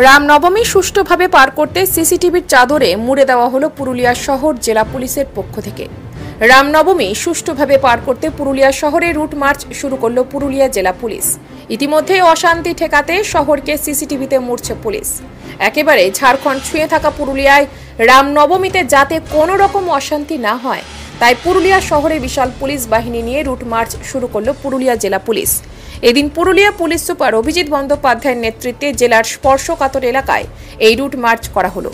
রামনবমী সুষ্ঠুভাবে পার করতে সিসিটিভির চাদরে মুড়ে দেওয়া হলো পুরুলিয়া শহর জেলা পুলিশের পক্ষ থেকে। রামনবমী সুষ্ঠুভাবে পার করতে পুরুলিয়া শহরে রুট মার্চ শুরু করল পুরুলিয়া জেলা পুলিশ। ইতিমধ্যে অশান্তি ঠেকাতে শহরকে সিসিটিভিতে মুড়ছে পুলিশ। একেবারে ঝাড়খণ্ড ছুঁয়ে থাকা পুরুলিয়ায় রামনবমীতে যাতে কোনো রকম অশান্তি না হয় তাই পুরুলিয়া শহরে বিশাল পুলিশ বাহিনী নিয়ে রুট মার্চ শুরু করল পুরুলিয়া জেলা পুলিশ। এদিন পুরুলিয়া পুলিশ সুপার অভিজিৎ বন্দ্যোপাধ্যায়ের নেতৃত্বে জেলার স্পর্শকাতর এলাকায় এই রুট মার্চ করা হলো।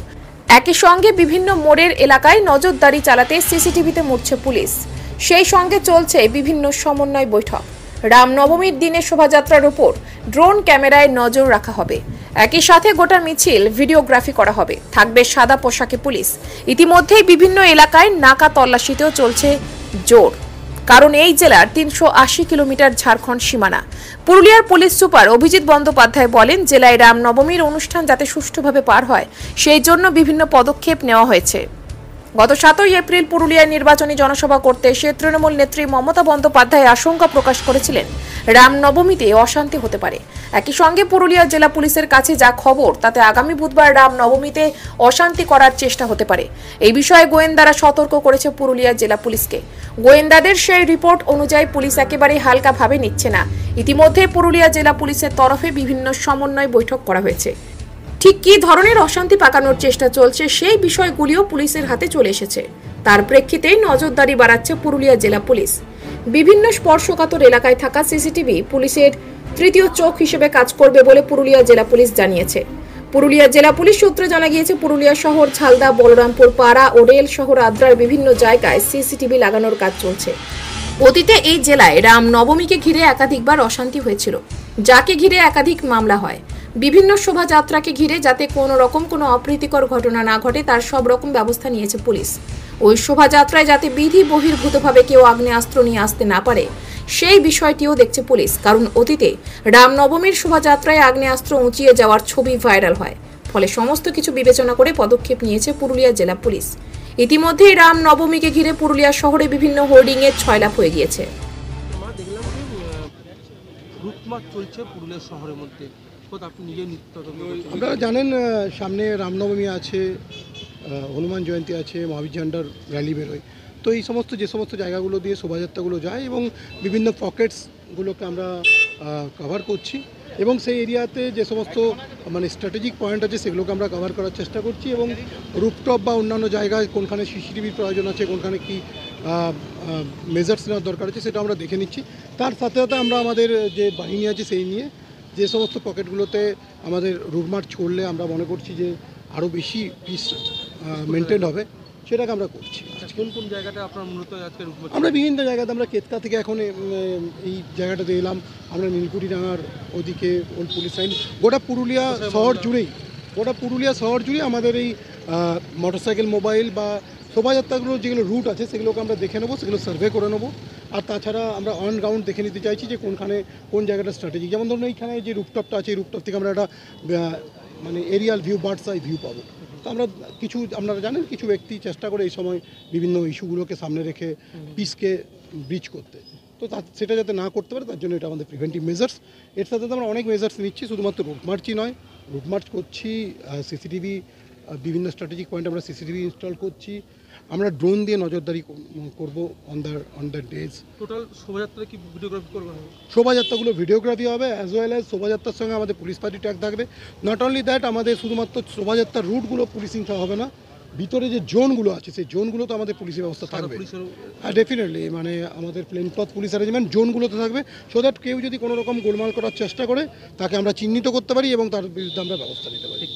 একই সঙ্গে বিভিন্ন মোড়ের এলাকায় নজরদারি চালাতে সিসিটিভিতে মুড়ছে পুলিশ। সেই সঙ্গে চলছে বিভিন্ন সমন্বয় বৈঠক। রামনবমীর দিনে শোভাযাত্রার উপর ড্রোন ক্যামেরায় নজর রাখা হবে। একই সাথে গোটা মিছিল ভিডিওগ্রাফি করা হবে। থাকবে সাদা পোশাকে পুলিশ। ইতিমধ্যেই বিভিন্ন এলাকায় নাকা তল্লাশিতেও চলছে জোর, কারণ এই জেলার ৩৮০ কিলোমিটার ঝাড়খণ্ড সীমানা। পুরুলিয়ার পুলিশ সুপার অভিজিৎ বন্দ্যোপাধ্যায় বলেন, জেলায় রামনবমীর অনুষ্ঠান যাতে সুষ্ঠুভাবে পার হয় সেই জন্য বিভিন্ন পদক্ষেপ নেওয়া হয়েছে। গত ৭ই এপ্রিল পুরুলিয়ায় নির্বাচনী জনসভা করতে এসে তৃণমূল নেত্রী মমতা বন্দ্যোপাধ্যায় আশঙ্কা প্রকাশ করেছিলেন রামনবমীতে অশান্তি হতে পারে। একই সঙ্গে পুরুলিয়া জেলা পুলিশের কাছে যা খবর তাতে আগামী বুধবার রামনবমীতে অশান্তি করার চেষ্টা হতে পারে। এই বিষয়ে গোয়েন্দারা সতর্ক করেছে পুরুলিয়া জেলা পুলিশকে। গোয়েন্দাদের সেই রিপোর্ট অনুযায়ী পুলিশ একেবারে হালকাভাবে নিচ্ছে না। ইতিমধ্যে পুরুলিয়া জেলা পুলিশের তরফে বিভিন্ন সমন্বয় বৈঠক করা হয়েছে। ঠিক কী ধরনের অশান্তি পাকানোর চেষ্টা চলছে সেই বিষয়গুলিও পুলিশের হাতে চলে এসেছে। তার প্রেক্ষিতেই নজরদারি বাড়াচ্ছে পুরুলিয়া জেলা পুলিশ। বিভিন্ন স্পর্শকাতর এলাকায় থাকা সিসিটিভি পুলিশের তৃতীয় চোখ হিসেবে কাজ করবে বলে পুরুলিয়া জেলা পুলিশ জানিয়েছে। পুরুলিয়া জেলা পুলিশ সূত্রে জানা গিয়েছে, পুরুলিয়া শহর, ঝালদা, বলরামপুর, পাড়া ও রেল শহর আদ্রার বিভিন্ন জায়গায় সিসিটিভি লাগানোর কাজ চলছে। অতীতে এই জেলায় রামনবমীকে ঘিরে একাধিকবার অশান্তি হয়েছিল, যাকে ঘিরে একাধিক মামলা হয়। বিভিন্ন শোভাযাত্রাকে ঘিরে যাতে কোনো রকম কোনো অপ্রীতিকর ঘটনা না ঘটে তার সব রকম ব্যবস্থা নিয়েছে পুলিশ। ওই শোভাযাত্রায় যাতে বিধি বহির্ভূতভাবে কেউ আগ্নেয়াস্ত্র নিয়ে আসতে না পারে সেই বিষয়টিও দেখছে পুলিশ, কারণ অতীতে রামনবমীর শোভাযাত্রায় আগ্নেয়াস্ত্র উঁচিয়ে যাওয়ার ছবি ভাইরাল হয়। ফলে সমস্ত কিছু বিবেচনা করে পদক্ষেপ নিয়েছে পুরুলিয়া জেলা পুলিশ। ইতিমধ্যেই রামনবমীকে ঘিরে পুরুলিয়া শহরে বিভিন্ন হোর্ডিংয়ে ছয়লাভ হয়ে গিয়েছে। আপনারা জানেন, সামনে রামনবমী আছে, হনুমান জয়ন্তী আছে, মহাবীর ঝান্ডার র্যালি বেরোয়। তো এই সমস্ত যে সমস্ত জায়গাগুলো দিয়ে শোভাযাত্রাগুলো যায় এবং বিভিন্ন পকেটসগুলোকে আমরা কভার করছি এবং সেই এরিয়াতে যে সমস্ত স্ট্র্যাটেজিক পয়েন্ট আছে সেগুলোকে আমরা কভার করার চেষ্টা করছি এবং রুফটপ বা অন্যান্য জায়গায় কোনখানে সিসিটিভির প্রয়োজন আছে, কোনখানে কি মেজার্স নেওয়ার দরকার আছে সেটা আমরা দেখে নিচ্ছি। তার সাথে সাথে আমরা আমাদের যে বাহিনী আছে সেই নিয়ে যে সমস্ত পকেটগুলোতে আমাদের রুট মার্চ করলে আমরা মনে করছি যে আরও বেশি পিস মেনটেন হবে, সেটাকে আমরা করছি। কোন কোন জায়গাটা আপনার মূলত আজকে আমরা বিভিন্ন জায়গাতে, আমরা কেতকা থেকে এখন এই জায়গাটাতে এলাম, আমরা নীলকুঠিডাঙ্গার ওদিকে ওল্ড পুলিশ লাইন, গোটা পুরুলিয়া শহর জুড়েই আমাদের এই মোটরসাইকেল, মোবাইল বা শোভাযাত্রাগুলো যেগুলো রুট আছে সেগুলোকে আমরা দেখে নেবো, সেগুলো সার্ভে করে নেবো। আর তাছাড়া আমরা অন গ্রাউন্ড দেখে নিতে চাইছি যে কোনখানে কোন জায়গাটা স্ট্র্যাটেজি। যেমন ধরুন এইখানে যে রুফটপটা আছে, এই রুফটপ থেকে আমরা একটা Arial view, birds eye view পাবো। তো আমরা আপনারা জানেন কিছু ব্যক্তি চেষ্টা করে এই সময় বিভিন্ন ইস্যুগুলোকে সামনে রেখে পিসকে ব্রিচ করতে, তো সেটা যাতে না করতে পারে তার জন্য এটা আমাদের প্রিভেন্টিভ মেজার্স। এর সাথে আমরা অনেক মেজার্স নিচ্ছি, শুধুমাত্র রুট মার্চই নয়, রুট মার্চ করছি, সিসিটিভি বিভিন্ন স্ট্র্যাটেজিক পয়েন্ট আমরা সিসিটিভি ইনস্টল করছি, আমরা ড্রোন দিয়ে নজরদারি করব অন দ্য ডেজ। টোটাল শোভাযাত্রা কি ভিডিওগ্রাফি করবেন? শোভাযাত্রাগুলো ভিডিওগ্রাফি হবে, অ্যাজ ওয়েল অ্যাজ শোভাযাত্রার সঙ্গে আমাদের পুলিশ পার্টি ট্যাগ থাকবে। নট অনলি দ্যাট, আমাদের শুধুমাত্র শোভাযাত্রার রুটগুলো পুলিশিং হবে না, ভিতরে যে জোনগুলো আছে সেই জোনগুলো তো আমাদের পুলিশের ব্যবস্থা থাকবে। হ্যাঁ, ডেফিনেটলি, আমাদের প্লেন ক্লথ পুলিশ অ্যারেঞ্জমেন্ট জোনগুলোতে থাকবে, সো দ্যাট কেউ যদি কোনো রকম গোলমাল করার চেষ্টা করে তাকে আমরা চিহ্নিত করতে পারি এবং তার বিরুদ্ধে আমরা ব্যবস্থা নিতে পারি।